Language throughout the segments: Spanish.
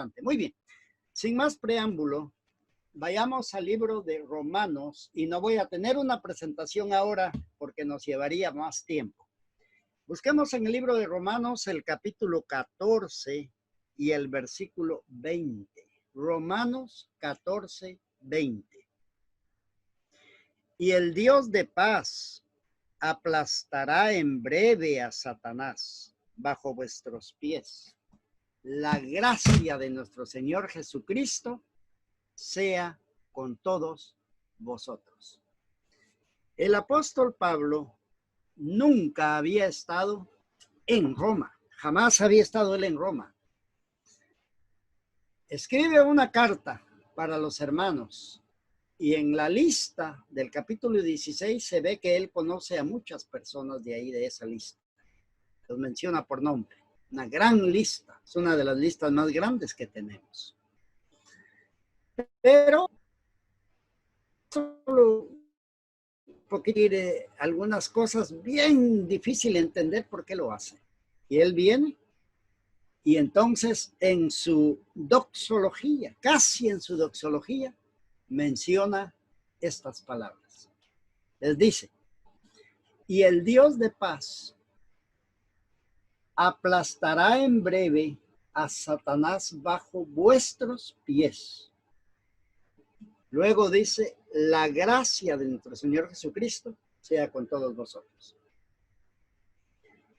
adelante. Muy bien, sin más preámbulo, vayamos al libro de Romanos y no voy a tener una presentación ahora porque nos llevaría más tiempo. Busquemos en el libro de Romanos el capítulo 14 y el versículo 20. Romanos 14, 20. Y el Dios de paz aplastará en breve a Satanás bajo vuestros pies. La gracia de nuestro Señor Jesucristo sea con todos vosotros. El apóstol Pablo nunca había estado en Roma, jamás había estado él en Roma. Escribe una carta para los hermanos y en la lista del capítulo 16 se ve que él conoce a muchas personas de ahí, de esa lista. Los menciona por nombre. Una gran lista, es una de las listas más grandes que tenemos. Pero solo porque tiene algunas cosas bien difíciles de entender por qué lo hace. Y él viene y entonces en su doxología, casi en su doxología, menciona estas palabras. Les dice, y el Dios de paz aplastará en breve a Satanás bajo vuestros pies. Luego dice, la gracia de nuestro Señor Jesucristo sea con todos vosotros.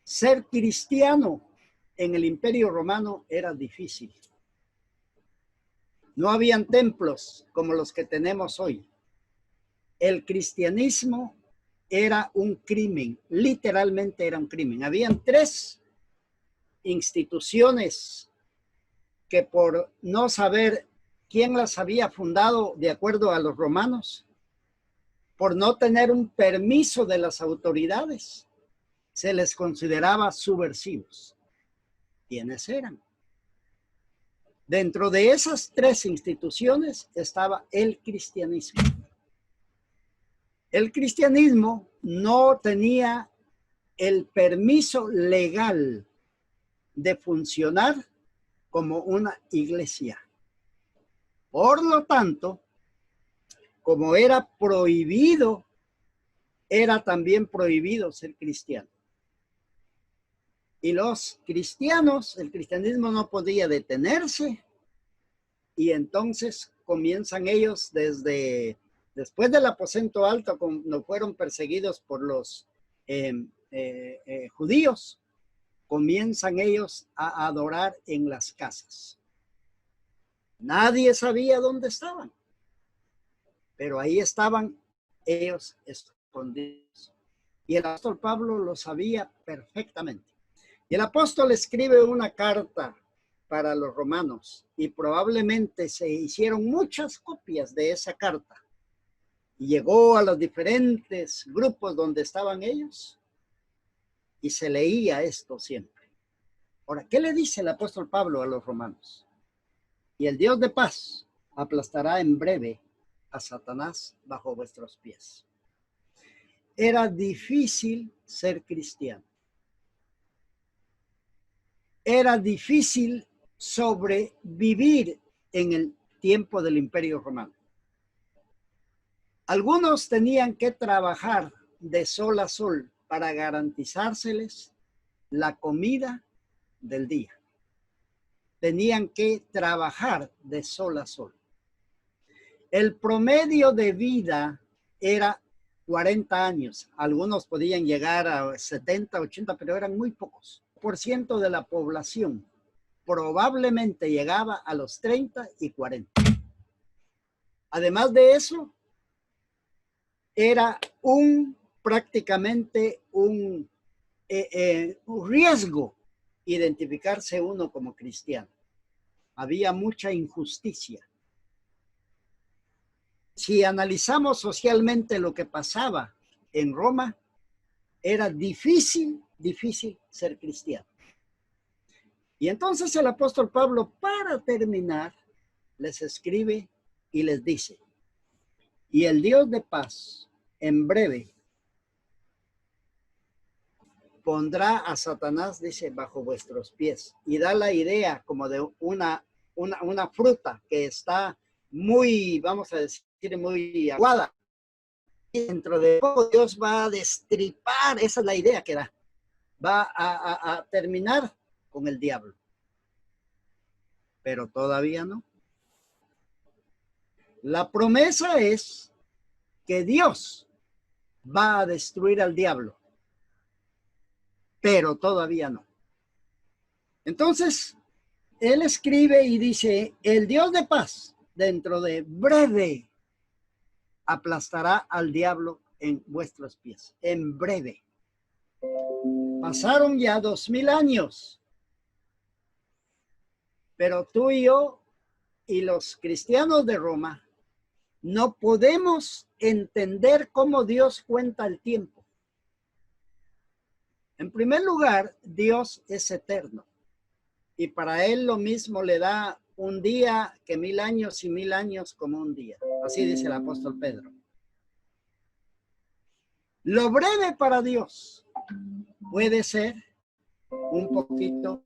Ser cristiano en el Imperio Romano era difícil. No habían templos como los que tenemos hoy. El cristianismo era un crimen, literalmente era un crimen. Habían 3 instituciones que por no saber quién las había fundado de acuerdo a los romanos, por no tener un permiso de las autoridades, se les consideraba subversivos. ¿Quiénes eran? Dentro de esas 3 instituciones estaba el cristianismo. El cristianismo no tenía el permiso legal de funcionar como una iglesia. Por lo tanto, como era prohibido, era también prohibido ser cristiano. Y los cristianos, el cristianismo no podía detenerse y entonces comienzan ellos después del aposento alto, cuando fueron perseguidos por los judíos, comienzan ellos a adorar en las casas. Nadie sabía dónde estaban, pero ahí estaban ellos escondidos. Y el apóstol Pablo lo sabía perfectamente. Y el apóstol escribe una carta para los romanos y probablemente se hicieron muchas copias de esa carta. Y llegó a los diferentes grupos donde estaban ellos y se leía esto siempre. Ahora, ¿qué le dice el apóstol Pablo a los romanos? Y el Dios de paz aplastará en breve a Satanás bajo vuestros pies. Era difícil ser cristiano. Era difícil sobrevivir en el tiempo del Imperio Romano. Algunos tenían que trabajar de sol a sol para garantizárseles la comida del día. Tenían que trabajar de sol a sol. El promedio de vida era 40 años. Algunos podían llegar a 70, 80, pero eran muy pocos. Por ciento de la población probablemente llegaba a los 30 y 40. Además de eso, era prácticamente un riesgo identificarse uno como cristiano. Había mucha injusticia. Si analizamos socialmente lo que pasaba en Roma, era difícil ser cristiano. Y entonces el apóstol Pablo, para terminar, les escribe y les dice, y el Dios de paz en breve pondrá a Satanás, dice, bajo vuestros pies. Y da la idea como de una una fruta que está muy, vamos a decir, muy aguada. Dentro de poco Dios va a destripar, esa es la idea que da, va a terminar con el diablo. Pero todavía no. La promesa es que Dios va a destruir al diablo, pero todavía no. Entonces, él escribe y dice, el Dios de paz, dentro de breve, aplastará al diablo en vuestros pies. En breve. Pasaron ya 2000 años. Pero tú y yo y los cristianos de Roma no podemos entender cómo Dios cuenta el tiempo. En primer lugar, Dios es eterno. Y para él lo mismo le da un día que 1000 años y 1000 años como un día. Así dice el apóstol Pedro. Lo breve para Dios puede ser un poquito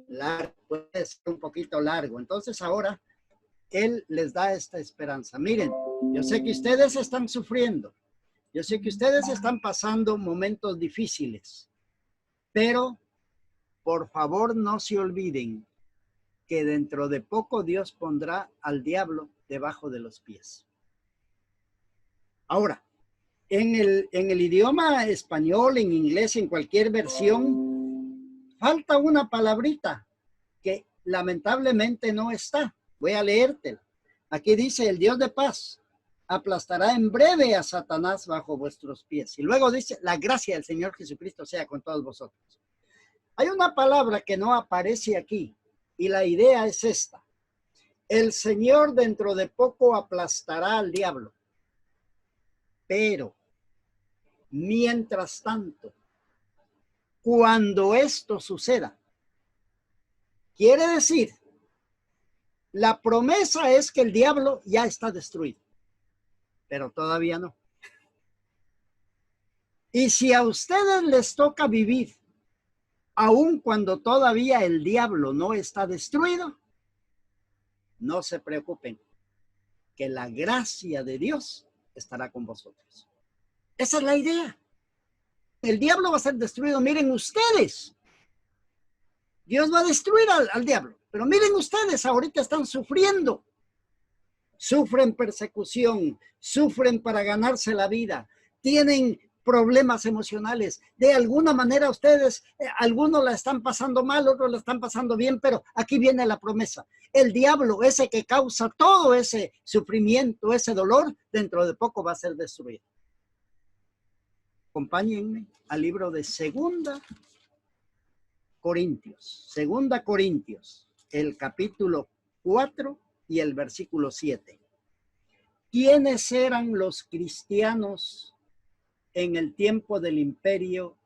largo, puede ser un poquito largo. Entonces ahora él les da esta esperanza. Miren, yo sé que ustedes están sufriendo. Yo sé que ustedes están pasando momentos difíciles. Pero por favor no se olviden que dentro de poco Dios pondrá al diablo debajo de los pies. Ahora, en el idioma español, en inglés, en cualquier versión, falta una palabrita que lamentablemente no está. Voy a leértela. Aquí dice, el Dios de paz aplastará en breve a Satanás bajo vuestros pies. Y luego dice, la gracia del Señor Jesucristo sea con todos vosotros. Hay una palabra que no aparece aquí y la idea es esta. El Señor dentro de poco aplastará al diablo. Pero, mientras tanto, cuando esto suceda, quiere decir, la promesa es que el diablo ya está destruido, pero todavía no. Y si a ustedes les toca vivir, aun cuando todavía el diablo no está destruido, no se preocupen, que la gracia de Dios estará con vosotros. Esa es la idea. El diablo va a ser destruido. Miren ustedes. Dios va a destruir al diablo. Pero miren ustedes, ahorita están sufriendo. Sufren persecución, sufren para ganarse la vida, tienen problemas emocionales. De alguna manera ustedes, algunos la están pasando mal, otros la están pasando bien, pero aquí viene la promesa. El diablo, ese que causa todo ese sufrimiento, ese dolor, dentro de poco va a ser destruido. Acompáñenme al libro de Segunda Corintios, el capítulo 4 y el versículo 7. ¿Quiénes eran los cristianos en el tiempo del imperio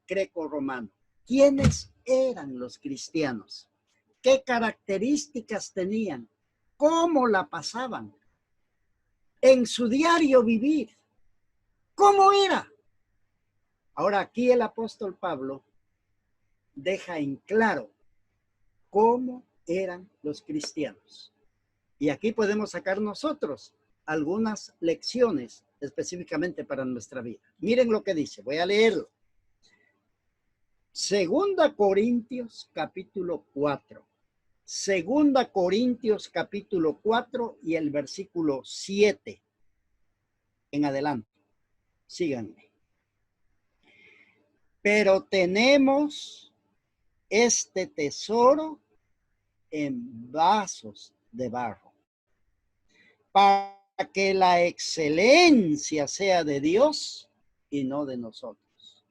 greco-romano? ¿Quiénes eran los cristianos? ¿Qué características tenían? ¿Cómo la pasaban? En su diario vivir. ¿Cómo era? Ahora aquí el apóstol Pablo deja en claro cómo eran los cristianos. Y aquí podemos sacar nosotros algunas lecciones específicamente para nuestra vida. Miren lo que dice, voy a leerlo. Segunda Corintios capítulo 4. Segunda Corintios capítulo 4 y el versículo 7 en adelante. Síganme. Pero tenemos este tesoro en vasos de barro, para que la excelencia sea de Dios y no de nosotros.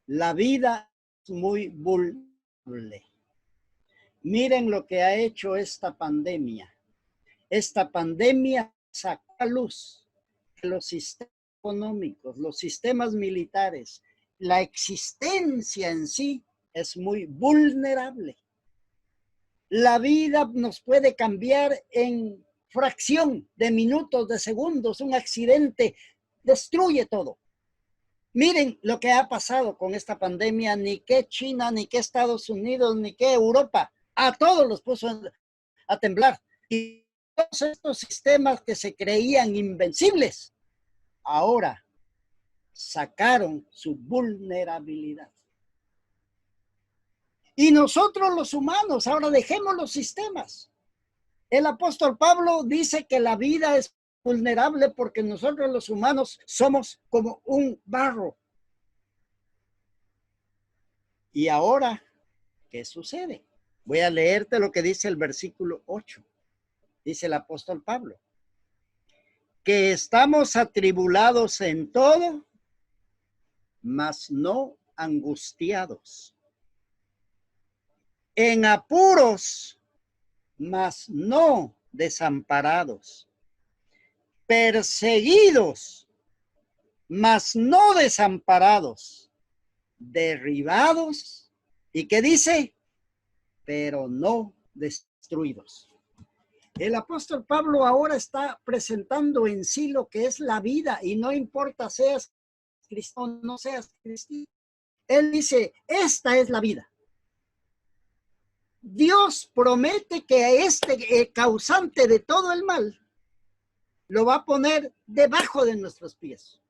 La vida es muy vulnerable. Miren lo que ha hecho esta pandemia. Esta pandemia sacó a luz que los sistemas económicos, los sistemas militares, la existencia en sí es muy vulnerable. La vida nos puede cambiar en fracción de minutos, de segundos. Un accidente destruye todo. Miren lo que ha pasado con esta pandemia. Ni que China, ni que Estados Unidos, ni que Europa. A todos los puso a temblar. Y todos estos sistemas que se creían invencibles, ahora sacaron su vulnerabilidad. Y nosotros los humanos, ahora dejemos los sistemas. El apóstol Pablo dice que la vida es vulnerable porque nosotros los humanos somos como un barro. Y ahora, ¿qué sucede? Voy a leerte lo que dice el versículo 8. Dice el apóstol Pablo, que estamos atribulados en todo, mas no angustiados. En apuros, mas no desamparados. Perseguidos, mas no desamparados. Derribados, ¿y qué dice? Pero no destruidos. El apóstol Pablo ahora está presentando en sí lo que es la vida y no importa seas cristiano o no seas cristiano. Él dice, esta es la vida. Dios promete que este causante de todo el mal lo va a poner debajo de nuestros pies.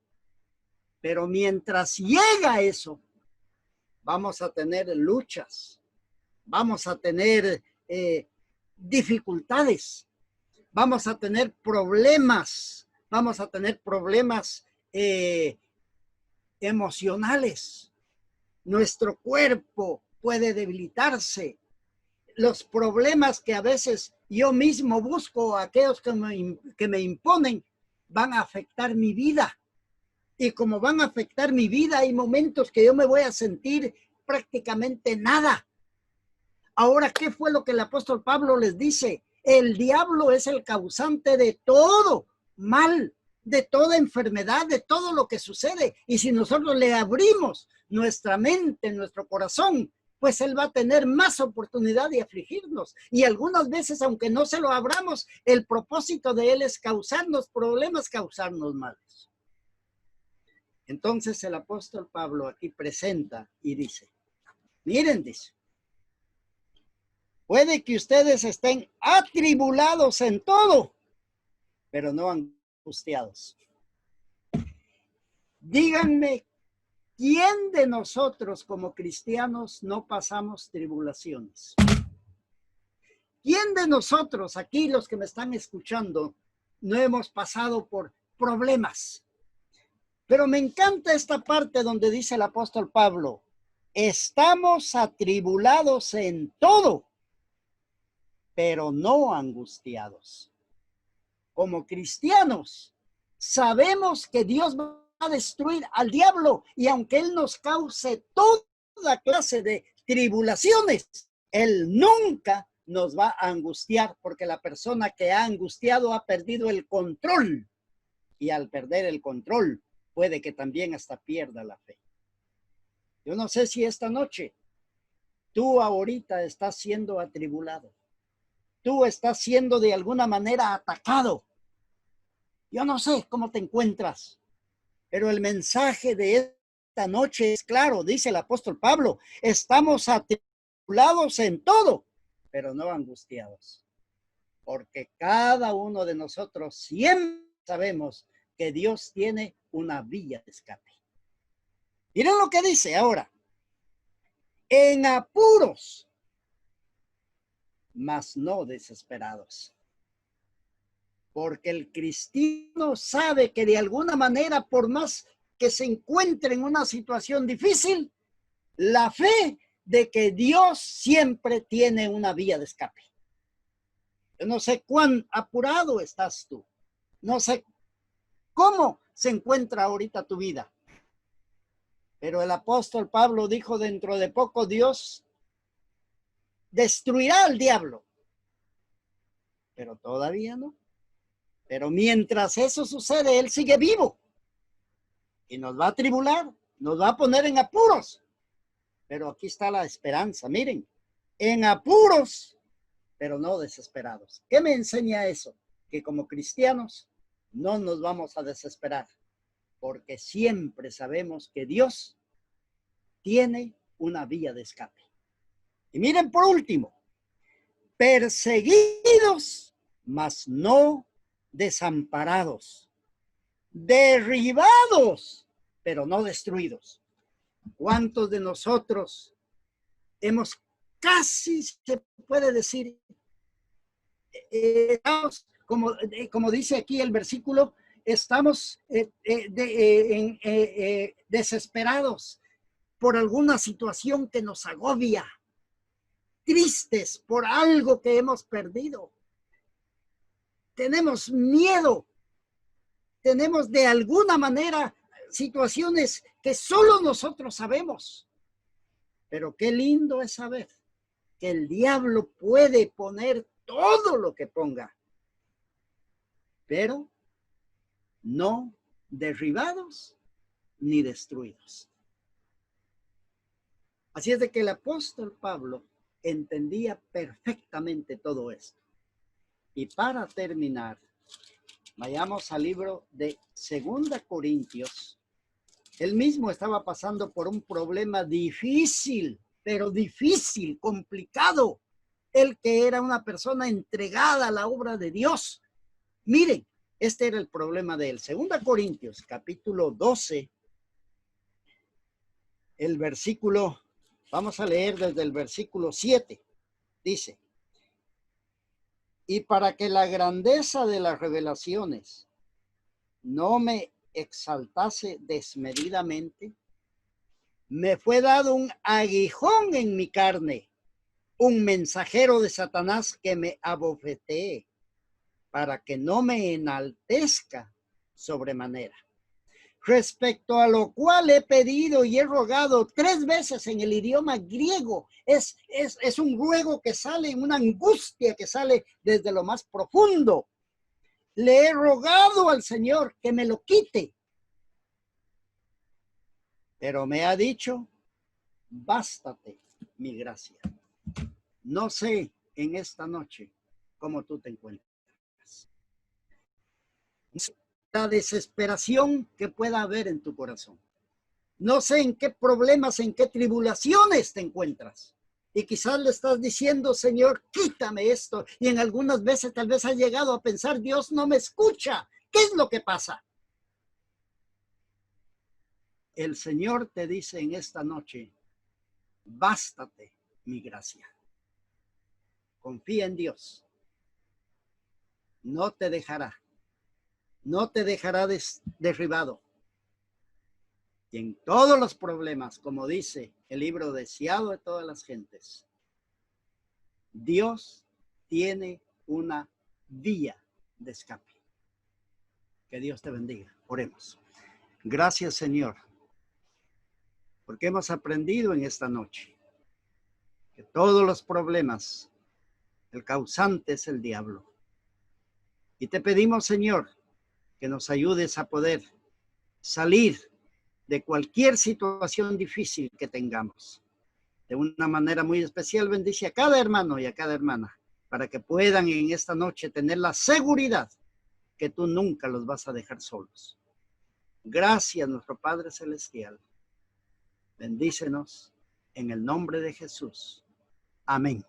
Pero mientras llega eso, vamos a tener luchas, vamos a tener dificultades, vamos a tener problemas, emocionales. Nuestro cuerpo puede debilitarse. Los problemas que a veces yo mismo busco, aquellos que me imponen, van a afectar mi vida. Y como van a afectar mi vida, hay momentos que yo me voy a sentir prácticamente nada. Ahora, ¿qué fue lo que el apóstol Pablo les dice? El diablo es el causante de todo mal, de toda enfermedad, de todo lo que sucede. Y si nosotros le abrimos nuestra mente, nuestro corazón, pues él va a tener más oportunidad de afligirnos. Y algunas veces, aunque no se lo abramos, el propósito de él es causarnos problemas, causarnos males. Entonces el apóstol Pablo aquí presenta y dice, miren, dice, puede que ustedes estén atribulados en todo, pero no angustiados. Díganme, ¿quién de nosotros como cristianos no pasamos tribulaciones? ¿Quién de nosotros, aquí los que me están escuchando, no hemos pasado por problemas? Pero me encanta esta parte donde dice el apóstol Pablo, estamos atribulados en todo, pero no angustiados. Como cristianos, sabemos que Dios va a destruir al diablo y aunque él nos cause toda clase de tribulaciones, él nunca nos va a angustiar porque la persona que ha angustiado ha perdido el control y al perder el control puede que también hasta pierda la fe. Yo no sé si esta noche tú ahorita estás siendo atribulado. Tú estás siendo de alguna manera atacado. Yo no sé cómo te encuentras, pero el mensaje de esta noche es claro, dice el apóstol Pablo, estamos atribulados en todo, pero no angustiados, porque cada uno de nosotros siempre sabemos que Dios tiene una vía de escape. Miren lo que dice ahora, en apuros, mas no desesperados. Porque el cristiano sabe que de alguna manera, por más que se encuentre en una situación difícil, la fe de que Dios siempre tiene una vía de escape. Yo no sé cuán apurado estás tú. No sé cómo se encuentra ahorita tu vida. Pero el apóstol Pablo dijo, dentro de poco Dios destruirá al diablo. Pero todavía no. Pero mientras eso sucede, él sigue vivo. Y nos va a tribular, nos va a poner en apuros. Pero aquí está la esperanza, miren. En apuros, pero no desesperados. ¿Qué me enseña eso? Que como cristianos no nos vamos a desesperar. Porque siempre sabemos que Dios tiene una vía de escape. Y miren por último, perseguidos, mas no desamparados, derribados, pero no destruidos. ¿Cuántos de nosotros hemos casi, se puede decir, como dice aquí el versículo, estamos desesperados por alguna situación que nos agobia, tristes por algo que hemos perdido? Tenemos miedo, tenemos de alguna manera situaciones que solo nosotros sabemos. Pero qué lindo es saber que el diablo puede poner todo lo que ponga, pero no derribados ni destruidos. Así es de que el apóstol Pablo entendía perfectamente todo esto. Y para terminar, vayamos al libro de 2 Corintios. Él mismo estaba pasando por un problema difícil, pero difícil, complicado. Él que era una persona entregada a la obra de Dios. Miren, este era el problema de él. 2 Corintios, capítulo 12, el versículo, vamos a leer desde el versículo 7. Dice: y para que la grandeza de las revelaciones no me exaltase desmedidamente, me fue dado un aguijón en mi carne, un mensajero de Satanás que me abofetee, para que no me enaltezca sobremanera. Respecto a lo cual he pedido y he rogado 3 veces en el idioma griego. Es un ruego que sale, una angustia que sale desde lo más profundo. Le he rogado al Señor que me lo quite. Pero me ha dicho: bástate mi gracia. No sé en esta noche cómo tú te encuentras. La desesperación que pueda haber en tu corazón. No sé en qué problemas, en qué tribulaciones te encuentras. Y quizás le estás diciendo: Señor, quítame esto. Y en algunas veces tal vez has llegado a pensar: Dios no me escucha. ¿Qué es lo que pasa? El Señor te dice en esta noche: bástate mi gracia. Confía en Dios. No te dejará. No te dejará derribado. Y en todos los problemas, como dice el libro deseado de todas las gentes, Dios tiene una vía de escape. Que Dios te bendiga. Oremos. Gracias, Señor, porque hemos aprendido en esta noche que todos los problemas, el causante es el diablo. Y te pedimos, Señor, que nos ayudes a poder salir de cualquier situación difícil que tengamos. De una manera muy especial, bendice a cada hermano y a cada hermana para que puedan en esta noche tener la seguridad que tú nunca los vas a dejar solos. Gracias, nuestro Padre Celestial. Bendícenos en el nombre de Jesús. Amén.